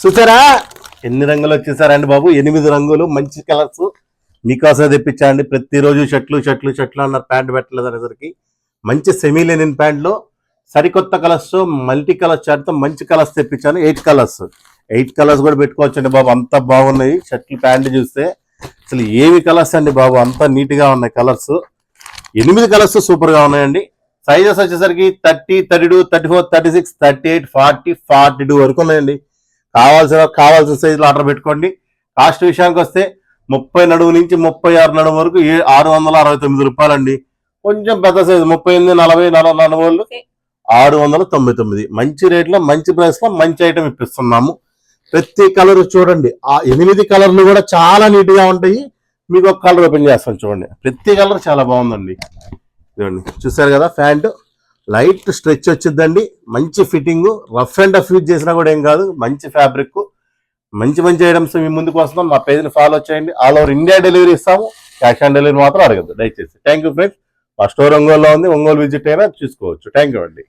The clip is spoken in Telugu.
చూసారా ఎన్ని రంగులు వచ్చేసారండి బాబు, 8 రంగులు మంచి కలర్స్ మీకోసం తెప్పించాండి. ప్రతిరోజు షర్ట్లు షర్ట్లు షర్ట్లు అన్నారు, ప్యాంట్ పెట్టలేదు అనేసరికి మంచి సెమీ లెనిన్ ప్యాంట్లో సరికొత్త కలర్స్ మల్టీ కలర్ చార్ట్తో మంచి కలర్స్ తెప్పించాను. 8 కలర్స్ కూడా పెట్టుకోవచ్చండి బాబు, అంత బాగున్నాయి. షర్ట్లు ప్యాంట్ చూస్తే అసలు ఏమి కలర్స్ అండి బాబు, అంత నీట్గా ఉన్నాయి కలర్స్. 8 కలర్స్ సూపర్గా ఉన్నాయండి. సైజెస్ వచ్చేసరికి 30, 32, 34, 36, 38, 40, 42 వరకు ఉన్నాయండి. కావాల్సిన సైజులో ఆర్డర్ పెట్టుకోండి. కాస్ట్ విషయానికి వస్తే 30 నడుము నుంచి 36 నడుము వరకు 669 రూపాయలండి. కొంచెం పెద్ద సైజు 38, 40, 44 వాళ్ళకి 699. మంచి రేట్లో మంచి ప్రైస్లో మంచి ఐటమ్ ఇప్పిస్తున్నాము. ప్రతి కలర్ చూడండి, ఆ 8 కలర్లు కూడా చాలా నీట్గా ఉంటాయి. మీకు ఒక కలర్ ఓపెన్ చేస్తాను చూడండి, ప్రతి కలర్ చాలా బాగుందండి. చూడండి, చూసారు కదా, ప్యాంటు లైట్ స్ట్రెచ్ వచ్చిందండి, మంచి fitting, rough and tough use చేసినా కూడా ఏం కాదు, మంచి ఫ్యాబ్రిక్, మంచి ఐటమ్స్ మీ ముందుకు వస్తున్నాం. మా పేజ్ని ఫాలో చేయండి. ఆల్ ఓవర్ ఇండియా డెలివరీ ఇస్తాము, క్యాష్ ఆన్ డెలివరీ మాత్రం అడగద్దు దయచేసి. Thank you friends. మా స్టోర్ ఒంగోలులో ఉంది, ఒంగోలు విజిట్ అయినా చూసుకోవచ్చు. థ్యాంక్ యూ అండి.